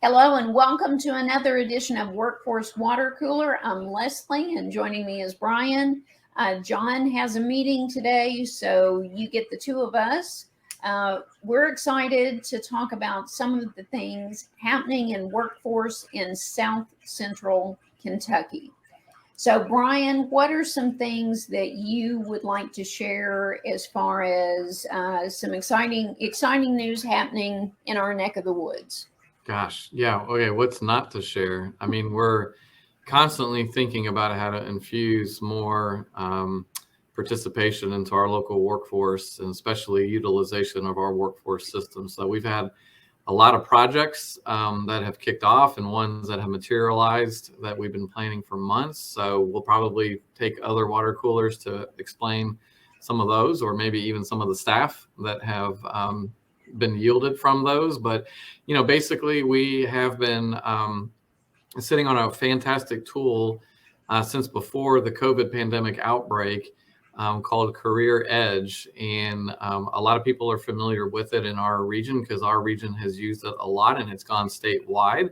Hello and welcome to another edition of Workforce Water Cooler. I'm Leslie and joining me is Brian. John has a meeting today, so you get the two of us. We're excited to talk about some of the things happening in workforce in South Central Kentucky. So Brian, what are some things that you would like to share as far as some exciting news happening in our neck of the woods? Gosh, yeah. Okay, what's not to share? I mean, we're constantly thinking about how to infuse more participation into our local workforce, and especially utilization of our workforce system. So we've had a lot of projects that have kicked off and ones that have materialized that we've been planning for months. So we'll probably take other water coolers to explain some of those, or maybe even some of the staff that have been yielded from those. But basically we have been sitting on a fantastic tool since before the COVID pandemic outbreak, called Career Edge, and a lot of people are familiar with it in our region because our region has used it a lot, and it's gone statewide.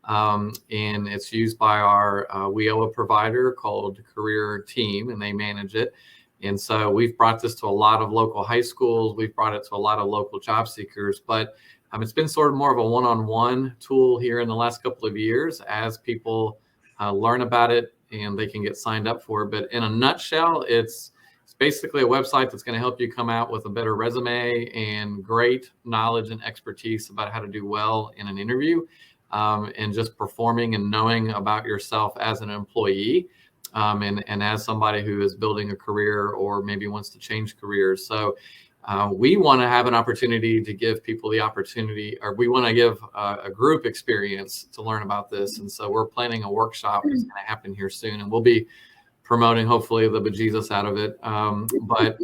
And it's used by our WIOA provider called Career Team, and they manage it. And so we've brought this to a lot of local high schools. We've brought it to a lot of local job seekers, but it's been sort of more of a one-on-one tool here in the last couple of years as people learn about it and they can get signed up for it. But in a nutshell, it's basically a website that's going to help you come out with a better resume and great knowledge and expertise about how to do well in an interview, and just performing and knowing about yourself as an employee. And as somebody who is building a career or maybe wants to change careers. So we want to have an opportunity to give people the opportunity, or we want to give a group experience to learn about this. And so we're planning a workshop that's going to happen here soon, and we'll be promoting hopefully the bejesus out of it. But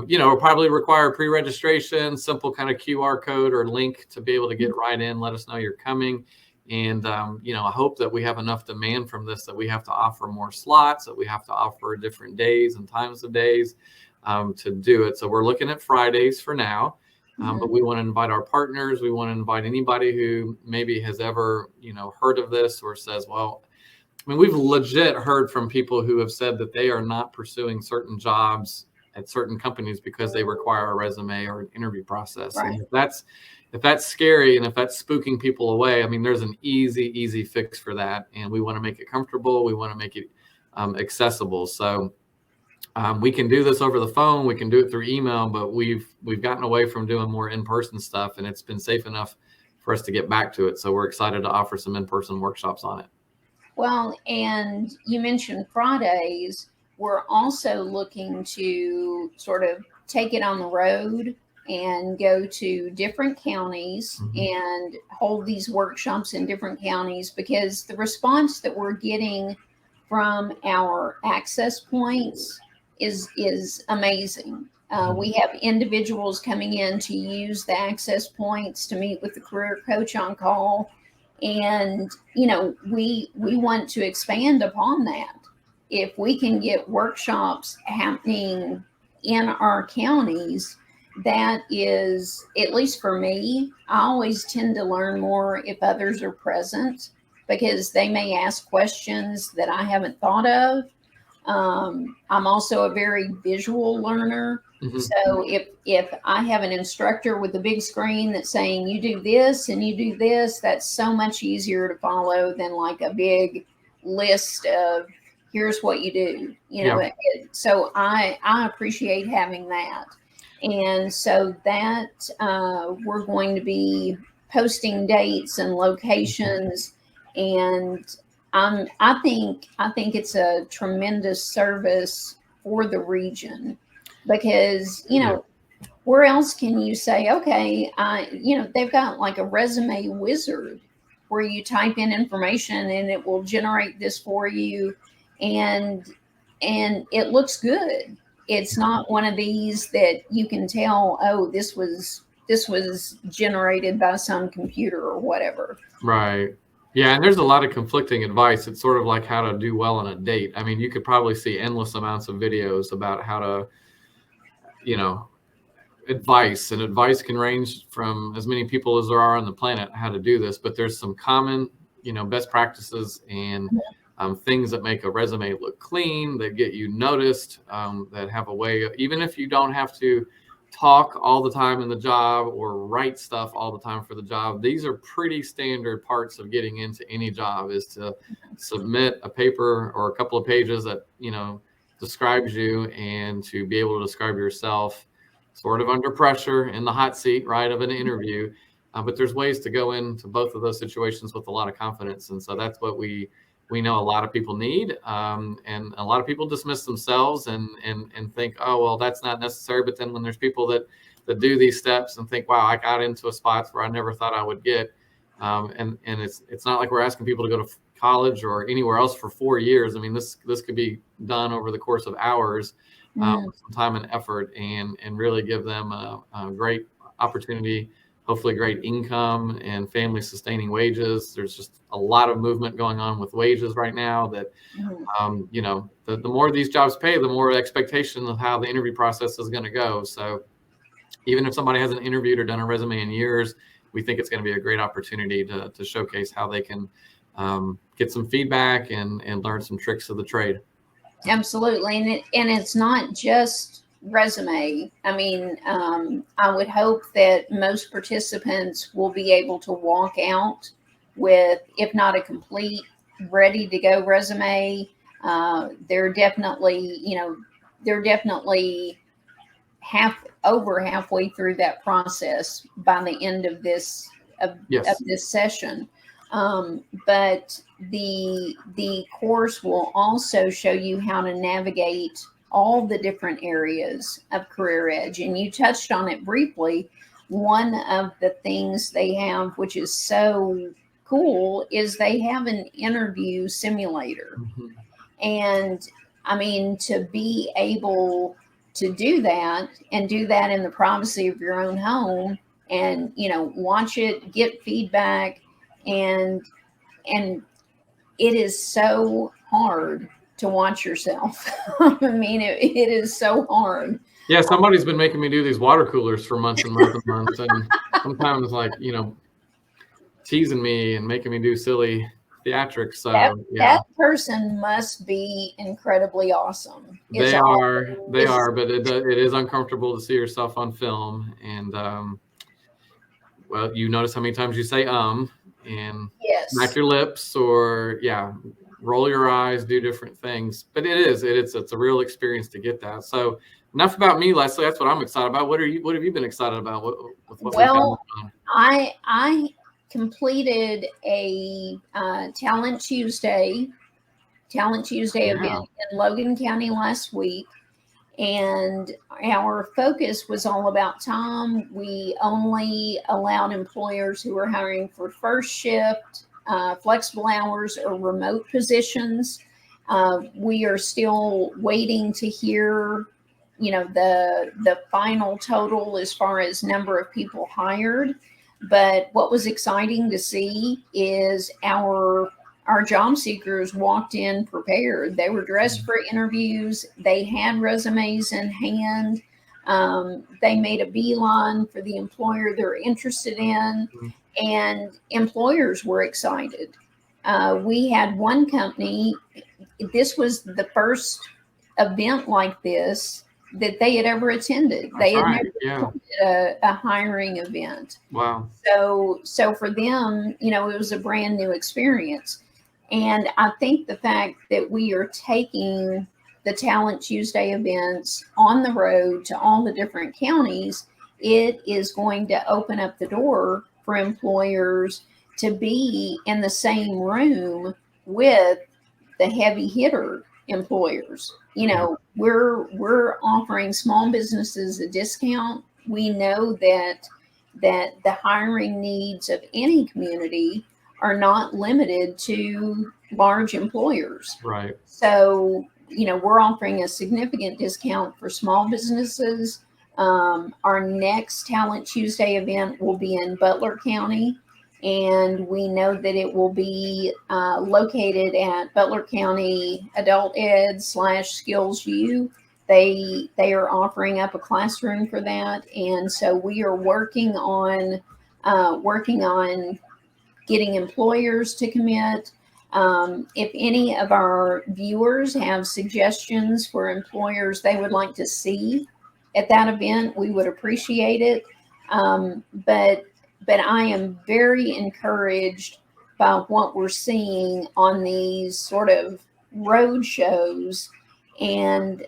it'll probably require pre-registration, simple kind of QR code or link to be able to get right in, let us know you're coming. And, I hope that we have enough demand from this that we have to offer more slots, that we have to offer different days and times of days to do it. So we're looking at Fridays for now, but we want to invite our partners. We want to invite anybody who maybe has ever, heard of this or says, well, we've legit heard from people who have said that they are not pursuing certain jobs at certain companies because they require a resume or an interview process. Right. And if that's scary and if that's spooking people away, there's an easy fix for that. And we want to make it comfortable. We want to make it accessible. So we can do this over the phone. We can do it through email, but we've gotten away from doing more in-person stuff, and it's been safe enough for us to get back to it. So we're excited to offer some in-person workshops on it. Well, and you mentioned Fridays. We're also looking to sort of take it on the road and go to different counties and hold these workshops in different counties, because the response that we're getting from our access points is amazing. We have individuals coming in to use the access points to meet with the career coach on call. And, we want to expand upon that. If we can get workshops happening in our counties, that is, at least for me, I always tend to learn more if others are present, because they may ask questions that I haven't thought of. I'm also a very visual learner. So if I have an instructor with a big screen that's saying, you do this and you do this, that's so much easier to follow than like a big list of here's what you do, so I appreciate having that. And so that we're going to be posting dates and locations, and I think it's a tremendous service for the region, because where else can you say, okay, they've got like a resume wizard where you type in information and it will generate this for you, and it looks good. It's not one of these that you can tell, oh, this was generated by some computer or whatever. Right. Yeah, and there's a lot of conflicting advice. It's sort of like how to do well on a date. You could probably see endless amounts of videos about how to, advice, and advice can range from as many people as there are on the planet how to do this, but there's some common, best practices and things that make a resume look clean, that get you noticed, that have a way, even if you don't have to talk all the time in the job or write stuff all the time for the job. These are pretty standard parts of getting into any job, is to submit a paper or a couple of pages that, describes you, and to be able to describe yourself sort of under pressure in the hot seat, right, of an interview. But there's ways to go into both of those situations with a lot of confidence. And so that's what we know a lot of people need. And a lot of people dismiss themselves and think, oh, well, that's not necessary. But then when there's people that do these steps and think, wow, I got into a spot where I never thought I would get. And it's not like we're asking people to go to college or anywhere else for 4 years. I mean, this could be done over the course of hours, with some time and effort, and really give them a great opportunity, hopefully great income and family sustaining wages. There's just a lot of movement going on with wages right now that, the more these jobs pay, the more expectation of how the interview process is going to go. So even if somebody hasn't interviewed or done a resume in years, we think it's going to be a great opportunity to showcase how they can get some feedback and learn some tricks of the trade. Absolutely. And it's not just resume. I mean, I would hope that most participants will be able to walk out with, if not a complete, ready to go resume. They're definitely halfway through that process by the end of this of this session. But the course will also show you how to navigate all the different areas of Career Edge. And you touched on it briefly. One of the things they have, which is so cool, is they have an interview simulator. Mm-hmm. And I mean, to be able to do that and do that in the privacy of your own home and, watch it, get feedback, and it is so hard to watch yourself. I mean, it is so hard. Yeah, somebody's been making me do these water coolers for months and months and months, and sometimes teasing me and making me do silly theatrics. So that person must be incredibly awesome. They are, but it is uncomfortable to see yourself on film. And well, you notice how many times you say and smack your lips, or roll your eyes, do different things. But it's a real experience to get that. So enough about me, Leslie. That's what I'm excited about. What have you been excited about? Well, I completed a Talent Tuesday event in Logan County last week. And our focus was all about time. We only allowed employers who were hiring for first shift, flexible hours, or remote positions. We are still waiting to hear, the final total as far as number of people hired. But what was exciting to see is our job seekers walked in prepared. They were dressed for interviews. They had resumes in hand. They made a beeline for the employer they're interested in, and employers were excited. We had one company, this was the first event like this that they had ever attended. They had never attended a hiring event. Wow. So for them, it was a brand new experience. And I think the fact that we are taking the Talent Tuesday events on the road to all the different counties, it is going to open up the door for employers to be in the same room with the heavy hitter employers. We're offering small businesses a discount. We know that the hiring needs of any community are not limited to large employers. Right. So, we're offering a significant discount for small businesses. Our next Talent Tuesday event will be in Butler County, and we know that it will be located at Butler County Adult Ed /Skills U. They are offering up a classroom for that, and so we are working on getting employers to commit. If any of our viewers have suggestions for employers they would like to see at that event, we would appreciate it. But I am very encouraged by what we're seeing on these sort of road shows, and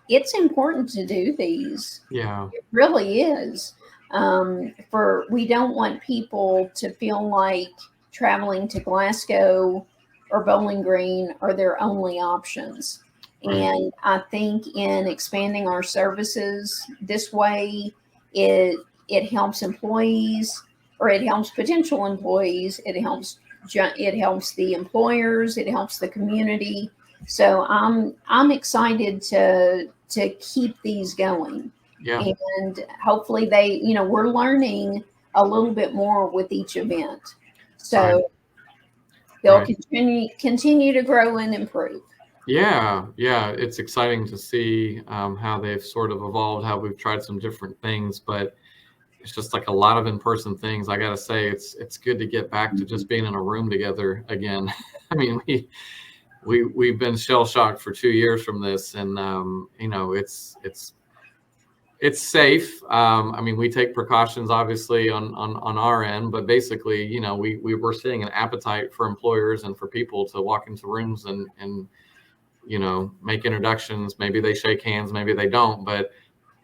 it's important to do these. Yeah. It really is. For we don't want people to feel like traveling to Glasgow or Bowling Green are their only options. Right. And I think in expanding our services this way, it helps employees, or it helps potential employees. It helps the employers. It helps the community. So I'm excited to keep these going. Yeah. And hopefully we're learning a little bit more with each event. So Right. they'll Right. continue to grow and improve. Yeah, yeah, it's exciting to see how they've sort of evolved, how we've tried some different things, but it's just like a lot of in-person things. I gotta say, it's good to get back to just being in a room together again. I mean, we've been shell shocked for 2 years from this, and it's safe. I mean, we take precautions obviously on our end, but basically, we were seeing an appetite for employers and for people to walk into rooms and make introductions. Maybe they shake hands, maybe they don't, but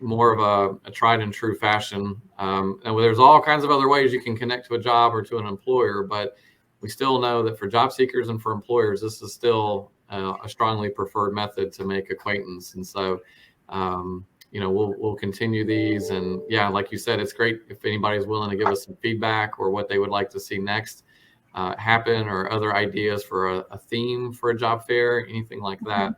more of a tried and true fashion. And there's all kinds of other ways you can connect to a job or to an employer, but we still know that for job seekers and for employers, this is still a strongly preferred method to make acquaintance. And so, we'll continue these. And yeah, like you said, it's great if anybody's willing to give us some feedback or what they would like to see next happen, or other ideas for a theme for a job fair, anything like that.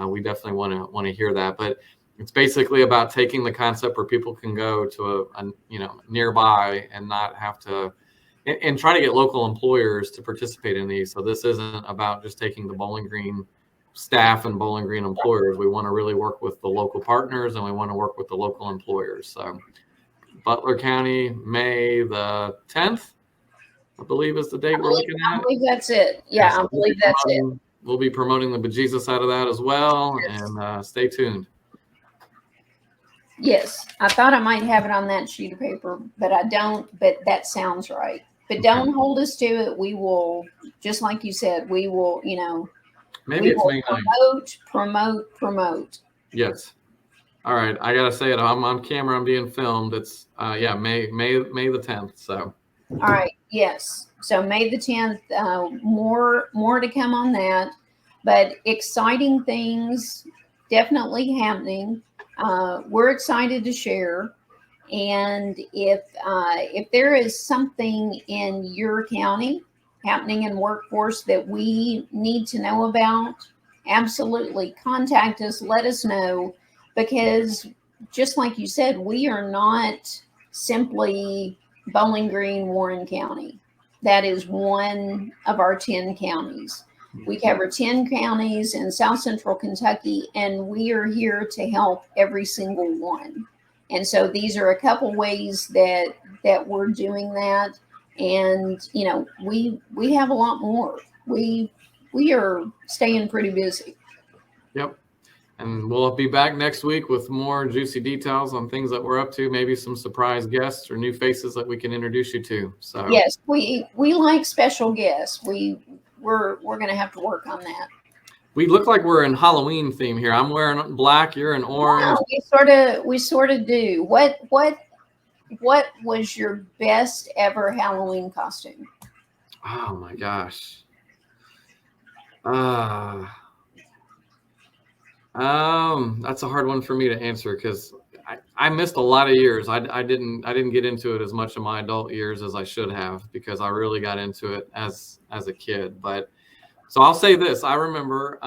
We definitely want to hear that. But it's basically about taking the concept where people can go to a nearby and not have to, and try to get local employers to participate in these. So this isn't about just taking the Bowling Green staff and Bowling Green employers. We want to really work with the local partners, and we want to work with the local employers. So Butler County, May the 10th, I believe, is the date we're looking I at. believe that's it. Yeah, So I believe that's it. we'll be promoting the bejesus out of that as well, and stay tuned. Yes, I thought I might have it on that sheet of paper, but I don't. But that sounds right. But don't hold us to it. We will, just like you said, we will. Maybe we it's will May 9th. promote. Yes. All right. I gotta say it. I'm on camera. I'm being filmed. It's May the 10th. So. All right. Yes. So May the 10th. More to come on that, but exciting things definitely happening. We're excited to share. And if there is something in your county happening in workforce that we need to know about, absolutely contact us. Let us know, because just like you said, we are not simply Bowling Green, Warren County. That is one of our 10 counties. We cover 10 counties in South Central Kentucky, and we are here to help every single one. And so these are a couple ways that we're doing that. And we have a lot more. We are staying pretty busy. Yep. And we'll be back next week with more juicy details on things that we're up to, maybe some surprise guests or new faces that we can introduce you to. So yes, we like special guests. We're going to have to work on that. We look like we're in Halloween theme here. I'm wearing black, you're in orange. Yeah, we sort of do. What was your best ever Halloween costume? Oh my gosh. That's a hard one for me to answer, because I missed a lot of years. I didn't get into it as much in my adult years as I should have, because I really got into it as a kid. But so I'll say this: I remember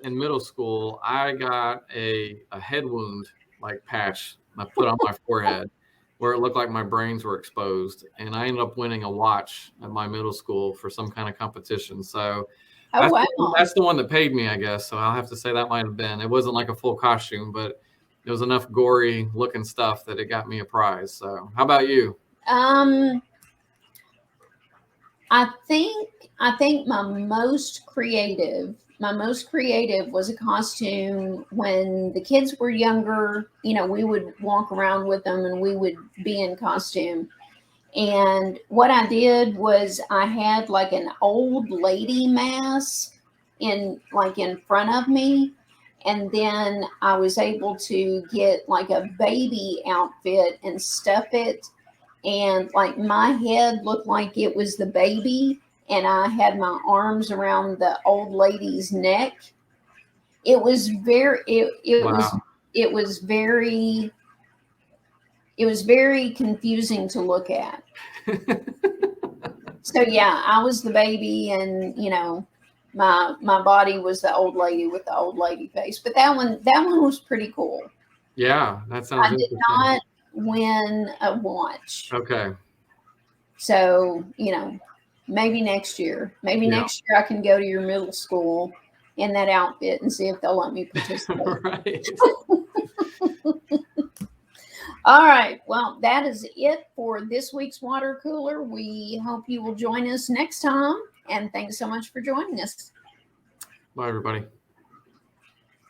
in middle school, I got a head wound like patch I put on my forehead, where it looked like my brains were exposed, and I ended up winning a watch at my middle school for some kind of competition. So Oh, wow. That's the one that paid me, I guess. So I'll have to say that might have been. It wasn't like a full costume, but it was enough gory looking stuff that it got me a prize. So how about you? I think my most creative was a costume when the kids were younger. You know, we would walk around with them and we would be in costume. And what I did was I had like an old lady mask in front of me. And then I was able to get like a baby outfit and stuff it. And like my head looked like it was the baby. And I had my arms around the old lady's neck. It was very, Wow. it was very, it was very confusing to look at. So yeah, I was the baby, and my body was the old lady with the old lady face. But that one was pretty cool. Yeah, that sounds I did interesting. not win a watch, Okay. so maybe next year. Maybe Yeah. next year I can go to your middle school in that outfit and see if they'll let me participate. Right. All right. Well, that is it for this week's water cooler. We hope you will join us next time. And thanks so much for joining us. Bye, everybody.